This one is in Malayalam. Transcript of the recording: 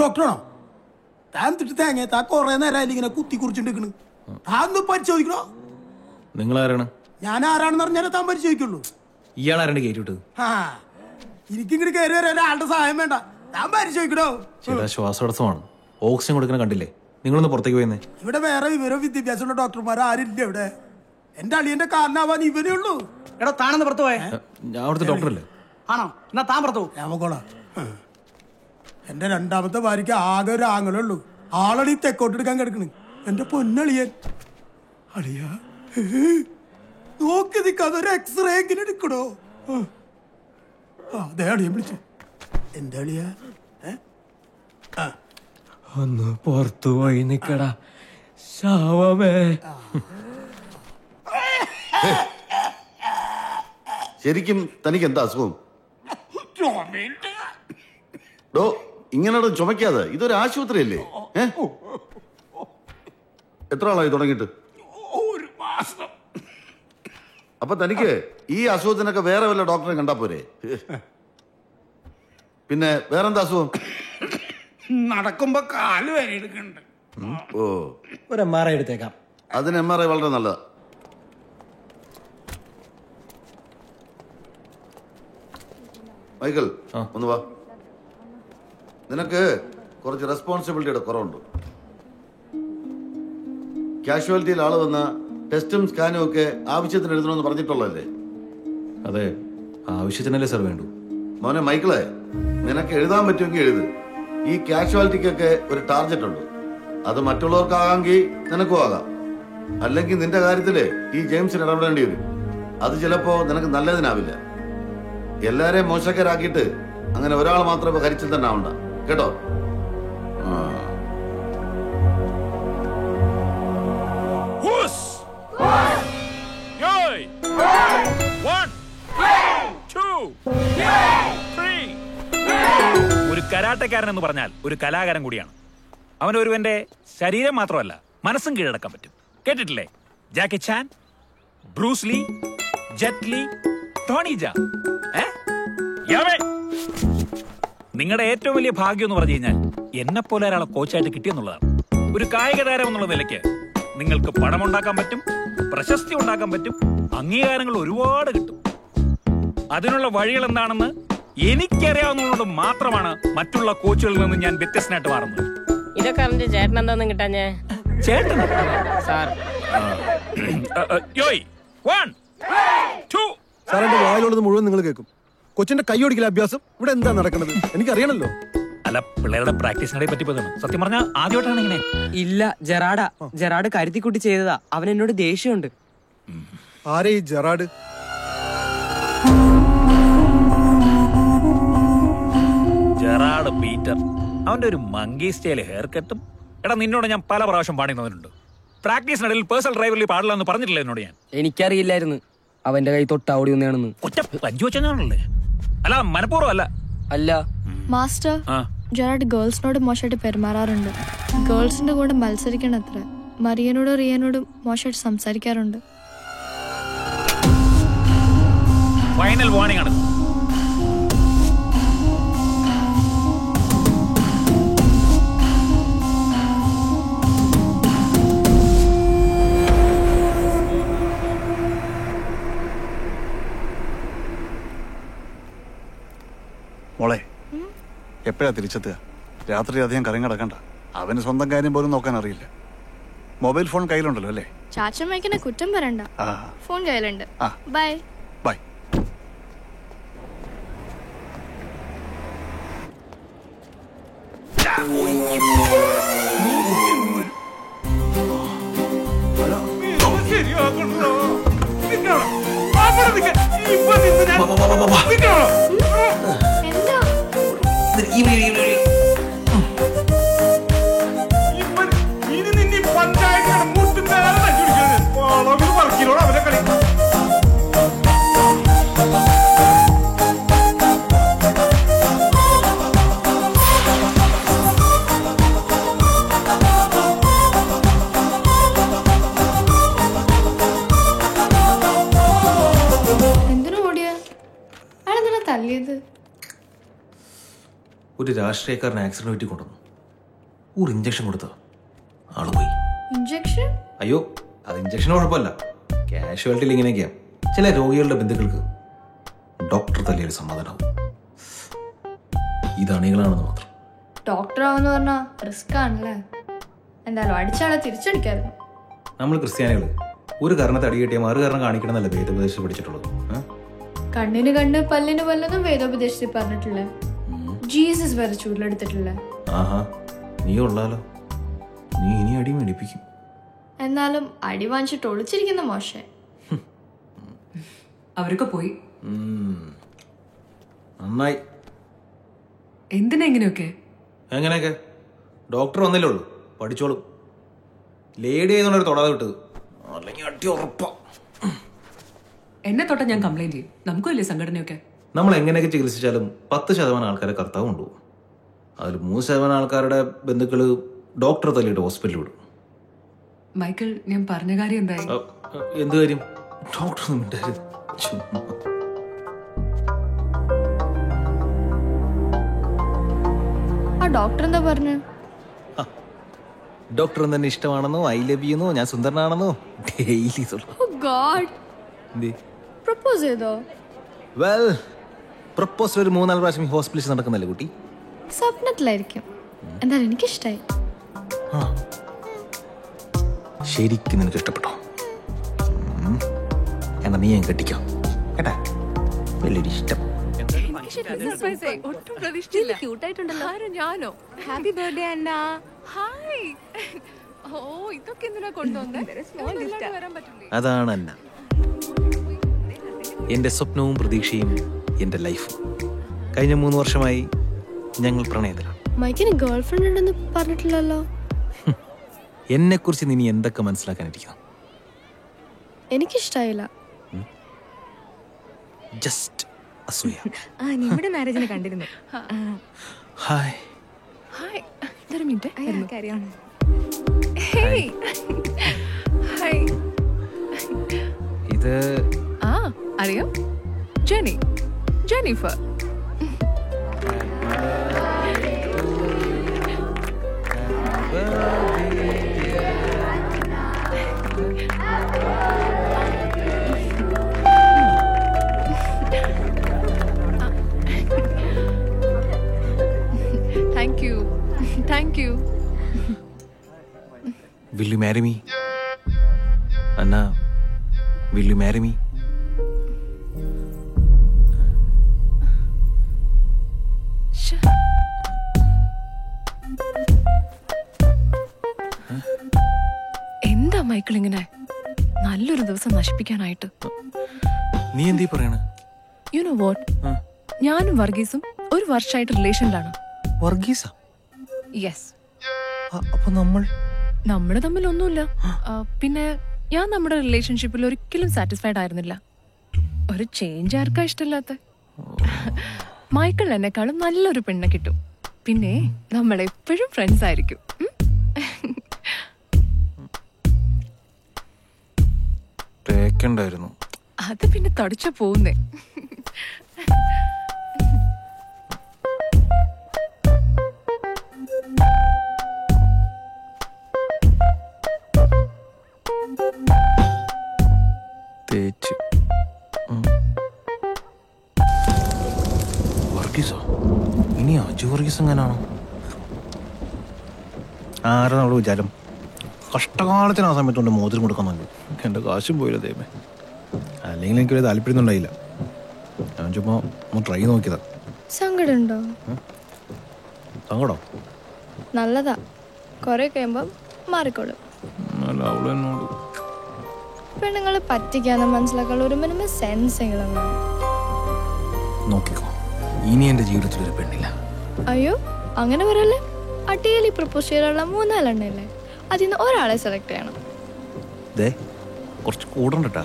ഡോക്ടറാണോ? താൻ തിട്ട് തേങ്ങ താ കൊറേ നേരം ഇങ്ങനെ കുത്തി കുറിച്ചിട്ട് താന്ന് പരിശോധിക്കണോ? നിങ്ങളാരാണ്? ഞാൻ ആരാണെന്ന് പറഞ്ഞാലേ താൻ പരിശോധിക്കുള്ളൂ. ഇയാളാരാണ്ട് കയറ്റിവിട്ടത്? എനിക്കിങ്ങനെ കയറി വരാൻ ഒരാളുടെ സഹായം വേണ്ട, താൻ പരിശോധിക്കണോ? ചേട്ടാ ശ്വാസതടസ്സമാണ്, ഓക്സിജൻ കൊടുക്കുന്ന കണ്ടില്ലേ? നിങ്ങളൊന്ന് പുറത്തേക്ക് പോയെന്നേ. ഇവിടെ വേറെ വിവരവും വിദ്യാഭ്യാസമുള്ള ഡോക്ടർമാർ ആരില്ല ഇവിടെ. എന്റെ അളിയന്റെ കാരണാവാൻ ഇവനേ ഉള്ളൂ. എടോ താനെന്ന് പുറത്തു പോയേ? ഞാൻ അവിടുത്തെ ഡോക്ടറല്ലേ? ആണോ? എന്നാ താൻ പുറത്തു പോകും. ഞാൻ പോക്കോളാം. എന്റെ രണ്ടാമത്തെ ഭാര്യക്ക് ആകെ ഒരു ആങ്ങളേ ഉള്ളൂ. ആളടി തെക്കോട്ടെടുക്കാൻ കിടക്കണ്. എന്റെ പൊന്നളിയൻ. അളിയ നോക്കി നിൽക്കാതെ ഒരു എക്സ്റേ എങ്ങനെ എടുക്കണോ? അതേ അളിയൻ വിളിച്ചു. എന്റെ അളിയ ഒന്ന് പുറത്തു പോയി നിക്കടാ ശാവമേ. ശരിക്കും തനിക്ക് എന്താ അസുഖം? ഡോ ഇങ്ങനെ ചുമക്കാതെ, ഇതൊരു ആശുപത്രിയല്ലേ? എത്ര ആളായി തുടങ്ങിയിട്ട്? ഒരു മാസം. അപ്പൊ തനിക്ക് ഈ അസുഖത്തിനൊക്കെ വേറെ വല്ല ഡോക്ടറെ കണ്ടാ പോരെ? പിന്നെ വേറെന്താ അസുഖം? നടക്കുമ്പോ കാല് വരെ എടുക്കണ്ട്. ഓ, ഒരു MRI എടുത്തേക്കാം. അതിന് MRI വളരെ നല്ലതാ. മൈക്കിൾ ഒന്ന് വാ. നിനക്ക് കുറച്ച് റെസ്പോൺസിബിലിറ്റിയുടെ കുറവുണ്ട്. കാഷ്വാലിറ്റിയിൽ ആള് വന്ന ടെസ്റ്റും സ്കാനും ഒക്കെ ആവശ്യത്തിന് എഴുതണമെന്ന് പറഞ്ഞിട്ടുള്ളതല്ലേ? അതെ, ആവശ്യത്തിനല്ലേ സാർ വേണ്ടു. മോനെ മൈക്കിളെ, നിനക്ക് എഴുതാൻ പറ്റുമെങ്കിൽ എഴുത്. ഈ കാഷ്വാലിറ്റിക്കൊക്കെ ഒരു ടാർഗറ്റ് ഉണ്ട്. അത് മറ്റുള്ളവർക്കാകാമെങ്കിൽ നിനക്കും ആകാം. അല്ലെങ്കിൽ നിന്റെ കാര്യത്തില് ഈ ജെയിംസിന് ഇടപെടേണ്ടി വരും. അത് ചിലപ്പോ നിനക്ക് നല്ലതിനാവില്ല. എല്ലാരെയും മോശക്കാരാക്കിയിട്ട് അങ്ങനെ ഒരാൾ മാത്രമേ കരിച്ചിൽ തന്നെ ആവണ്ട, കേട്ടോ? ഒരു കരാട്ടക്കാരൻ എന്ന് പറഞ്ഞാൽ ഒരു കലാകാരൻ കൂടിയാണ്. അവൻ ഒരുവന്റെ ശരീരം മാത്രമല്ല മനസ്സും കീഴടക്കാൻ പറ്റും. കേട്ടിട്ടില്ലേ? Jackie Chan, Bruce Lee, Jet Li, Tony Jaa. നിങ്ങളുടെ ഏറ്റവും വലിയ ഭാഗ്യം എന്ന് പറഞ്ഞു കഴിഞ്ഞാൽ എന്നെ പോലെ ഒരാളെ കോച്ചായിട്ട് കിട്ടിയെന്നുള്ളതാണ്. ഒരു കായിക താരം എന്നുള്ള നിലയ്ക്ക് നിങ്ങൾക്ക് പണമുണ്ടാക്കാൻ പറ്റും, പ്രശസ്തി ഉണ്ടാക്കാൻ പറ്റും, അംഗീകാരങ്ങൾ ഒരുപാട് കിട്ടും. അതിനുള്ള വഴികൾ എന്താണെന്ന് എനിക്കറിയാവുന്നതുകൊണ്ട് മാത്രമാണ് മറ്റുള്ള കോച്ചുകളിൽ നിന്ന് ഞാൻ വ്യത്യസ്തനായിട്ട് മാറുന്നത്. ഇതൊക്കെ അറിഞ്ഞ ചേട്ടൻ എന്താന്നും കിട്ടാഞ്ഞേ? ചേട്ടൻ സാർ സാറിന്റെ വായിലുള്ളത് മുഴുവൻ നിങ്ങൾ കേൾക്കും. കൊച്ചിന്റെ കൈ ഓടിക്കല അഭ്യാസം ഇവിടെ എന്താ നടക്കുന്നത് എനിക്കറിയണല്ലോ. അല്ല, പിള്ളേരുടെ പ്രാക്ടീസിനെ പറ്റി സത്യം പറഞ്ഞാൽ ആദ്യമായിട്ടാണ് ഇങ്ങനെ. ഇല്ല, ജെറാഡ് കരുത്തിക്കുട്ടി ചെയ്തതാ. അവൻ എന്നോട് ദേഷ്യമുണ്ട്. ആരെ ഈ ജെറാഡ്? Gerard Peter. അവന്റെ ഒരു മങ്കി സ്റ്റൈൽ ഹെയർ കട്ടും. എടാ, നിന്നോട് ഞാൻ പല പ്രാവശ്യം പാടി തന്നിട്ടുണ്ട്. പ്രാക്ടീസിനിടയിൽ പേഴ്സണൽ ഡ്രൈവറിൽ പാടില്ല എന്ന് പറഞ്ഞിട്ടില്ല എന്നോട് ഞാൻ. എനിക്കറിയില്ലായിരുന്നു അവന്റെ കൈ തൊട്ടാവടി ഒന്നാണെന്ന്. ഒറ്റ പഞ്ചു വെച്ചാണല്ലേ? അല്ല, മനഃപൂർവ്വം അല്ല. അല്ല മാസ്റ്റർ, ജെറാഡ് ഗേൾസിനോട് മോശമായിട്ട് പെരുമാറാറുണ്ട്. ഗേൾസിന്റെ കൂടെ മത്സരിക്കണം അത്ര. മറിയനോടും റിയനോടും മോശമായിട്ട് സംസാരിക്കാറുണ്ട്. ഫൈനൽ വാർണിംഗ് ആണ്. മോളെ, എപ്പോഴാ തിരിച്ചെത്തുക? രാത്രി അധികം കറങ്ങി കിടക്കണ്ട. അവന് സ്വന്തം കാര്യം പോലും നോക്കാൻ അറിയില്ല. മൊബൈൽ ഫോൺ കയ്യിലുണ്ടല്ലോ അല്ലേ? ചാച്ചമ്മയ്ക്കെന്നെ കുറ്റം പറയണ്ട, ഫോൺ കയ്യിലുണ്ട്. Bye bye. എന്തിനു ഓടിയ? അയാളെന്തിനാ തല്ലിയത്? ഒരു രാഷ്ട്രീയക്കാരൻ ആക്സിഡന്റ് പറ്റി കൊണ്ടുവന്നു. ഒരു ഇഞ്ചക്ഷൻ കൊടുത്ത ആള് പോയി. ഇഞ്ചക്ഷൻ? അയ്യോ, അത് ഇഞ്ചക്ഷൻ കുഴപ്പമില്ല. കാഷ്വാലിറ്റിയിൽ ഇങ്ങനെയൊക്കെയാ. ചില രോഗികളുടെ ബന്ധുക്കൾക്ക് ഡോക്ടർ തല്ലിയൊരു സമാധാനമാവും. ഇത് അണികളാണെന്ന് മാത്രം. ഡോക്ടർ ആവെന്ന് പറഞ്ഞാ റിസ്ക് ആണല്ലേ. എന്തായാലും അടിച്ചാളെ തിരിച്ചടിക്കായിരുന്നു. നമ്മൾ ക്രിസ്ത്യാനികൾ ഒരു കാരണത്തെ അടി കിട്ടിയാൽ മറു കാരണം കാണിക്കണമെന്നല്ല വേദോപദേശം പഠിച്ചിട്ടുള്ളത്. കണ്ണിന് കണ്ണ് പല്ലിന് പല്ലെന്നും വേദോപദേശത്തിൽ പറഞ്ഞിട്ടില്ലേ. ജീസസ് വരെ ചൂടിലെടുത്തിട്ടില്ലേ. ആഹാ, നീ ഉള്ളാലോ. നീ ഇനി അടി മേടിപ്പിക്കും. എന്നാലും അടി വാങ്ങിച്ചിട്ട് ഒളിച്ചിരിക്കുന്ന മോശം. അവരൊക്കെ പോയി. നന്നായി. എന്തിനാ ഇങ്ങനെയൊക്കെ? എങ്ങനെയൊക്കെ? ഡോക്ടർ വന്നില്ലേ ഉള്ളൂ, പഠിച്ചോളും. ലേഡി ആയതുകൊണ്ടൊരു തൊടാതെ വിട്ടത്, അല്ലെങ്കിൽ അടി ഉറപ്പാ. എന്നെ തൊട്ട ഞാൻ കംപ്ലൈന്റ് ചെയ്യും. നമുക്കുമല്ലേ സംഘടനയൊക്കെ. നമ്മൾ എങ്ങനെയൊക്കെ ചികിത്സിച്ചാലും 10% ആൾക്കാരെ കർത്താവ് കൊണ്ടുപോകും. അതിൽ 3% ആൾക്കാരുടെ ബന്ധുക്കള് ഡോക്ടറെ തല്ലിയിട്ട് ഹോസ്പിറ്റലിൽ വിടും. മൈക്കിൾ, ഞാൻ പറഞ്ഞ കാര്യം എന്തായി? എന്ത് കാര്യം? ഡോക്ടർ ഒന്നും മിണ്ടായിരുന്നു. ആ ഡോക്ടർ എന്താ പറഞ്ഞു? ഡോക്ടർ തന്നെ ഇഷ്ടമാണെന്നോ, ഐ ലവ് യുന്നോ, ഞാൻ സുന്ദരനാണെന്നോ ഡെയിലി പ്രപ്പോസ് ചെയ്തോ? വെൽ, പ്രപ്പോസൽ ഒരു 3-4 പ്രാവശ്യം ഹോസ്പിറ്റലിൽ നടക്കുന്നല്ലേ കുട്ടി. സ്വപ്നത്തിലായിരിക്കും. എന്തായാലും എനിക്കിഷ്ടായി. ശരിക്കും നിനക്ക് ഇഷ്ടപ്പെട്ടോ? എന്നാ നീ ഞാൻ കെട്ടിക്കോ കേട്ടാ. വലിയൊരു ഇഷ്ടം. ഒട്ടും പ്രതീക്ഷിച്ചില്ല. ക്യൂട്ടായിട്ടുണ്ടല്ലോ. ഞാനോ? ഹാപ്പി ബർത്ത്ഡേ അന്ന. ഹായ്. ഓ, ഇതൊക്കെ എന്തിനാ കൊണ്ടുവന്നേ? അതാണ് അന്ന. എന്റെ സ്വപ്നവും പ്രതീക്ഷയും എന്റെ ലൈഫും. കഴിഞ്ഞ 3 വർഷമായി ഞങ്ങൾ പ്രണയത്തിലാണ്. മൈക്കിന് ഗേൾഫ്രണ്ട് ഉണ്ടെന്ന് പറഞ്ഞിട്ടില്ലല്ലോ. എന്നെ കുറിച്ച് നീ എന്തൊക്കെ മനസ്സിലാക്കാനിരിക്കുന്നു? എനിക്കിഷ്ടായില്ല. ജസ്റ്റ് അസൂയ. നിങ്ങളുടെ മാരേജിനെ കണ്ടിരുന്നു. ഹായ്. ഹായ്. ഒരു മിനിറ്റ്. കാര്യമാണ്. ഹേയ്. ഹായ്. ഇത് അറിയാം. Jennifer. Thank you. Will you marry me? Anna, will you marry me? എന്താ മൈക്കിൾ ഇങ്ങനെ നല്ലൊരു ദിവസം നശിപ്പിക്കാനായിട്ട്? നീ എന്തീ പറയണ? യു നോ വാട്ട്, ഞാനും വർഗീസും ഒരു വർഷമായിട്ട് റിലേഷനിലാണ്. വർഗീസ? യെസ്. അപ്പൊ നമ്മുടെ തമ്മിൽ ഒന്നുമില്ല. പിന്നെ ഞാൻ നമ്മുടെ റിലേഷൻഷിപ്പിൽ ഒരിക്കലും സാറ്റിസ്ഫൈഡ് ആയിരുന്നില്ല. ഒരു ചേഞ്ച് ആർക്കാ ഇഷ്ടമില്ലാത്ത? മൈക്കിൾ എന്നെക്കാളും നല്ലൊരു പെണ്ണെ കിട്ടും. പിന്നെ നമ്മൾ എപ്പോഴും ഫ്രണ്ട്സ് ആയിരിക്കും. അത് പിന്നെ തടിച്ച പോകുന്നേ. വർഗീസോ? ഇനി അജു വർഗീസ് എങ്ങനെയാണോ? ആരാ നമ്മള് വിചാരം? കഷ്ടകാലത്തിന് ആ സമയത്ത് കൊണ്ട് മോതിരം കൊടുക്കുന്നുണ്ട്. എൻ്റെ കാശും പോയില്ല ദൈവമേ. അല്ലെങ്കിൽ എനിക്ക് വലിയ താല്പര്യം ഉണ്ടായില്ല. ഞാൻ ചുമ്മാ ഒന്ന് ട്രൈ നോക്കിയതാ. സങ്കടമുണ്ടോ? സങ്കടം നല്ലതാ, കൊറേ കഴിയുമ്പോ മാറിക്കോളും. പെണ്ണുങ്ങളെ പറ്റിക്കാന്ന് മനസ്സിലാക്കാനുള്ള ഒരു മിനിമം സെൻസ് എങ്കിലും നോക്കിക്കോ. ഇനി എന്റെ ജീവിതത്തിൽ ഒരു പെണ്ണില്ല. അയ്യോ, അങ്ങനെ പറയല്ലേ. അടിയിൽ പ്രപ്പോസ് ചെയ്യാനുള്ള 3-4 എണ്ണല്ലേ, അതിൽ നിന്ന് ഒരാളെ സെലക്ട് ചെയ്യണം. കുറച്ച് കൂടണ്ടട്ടാ.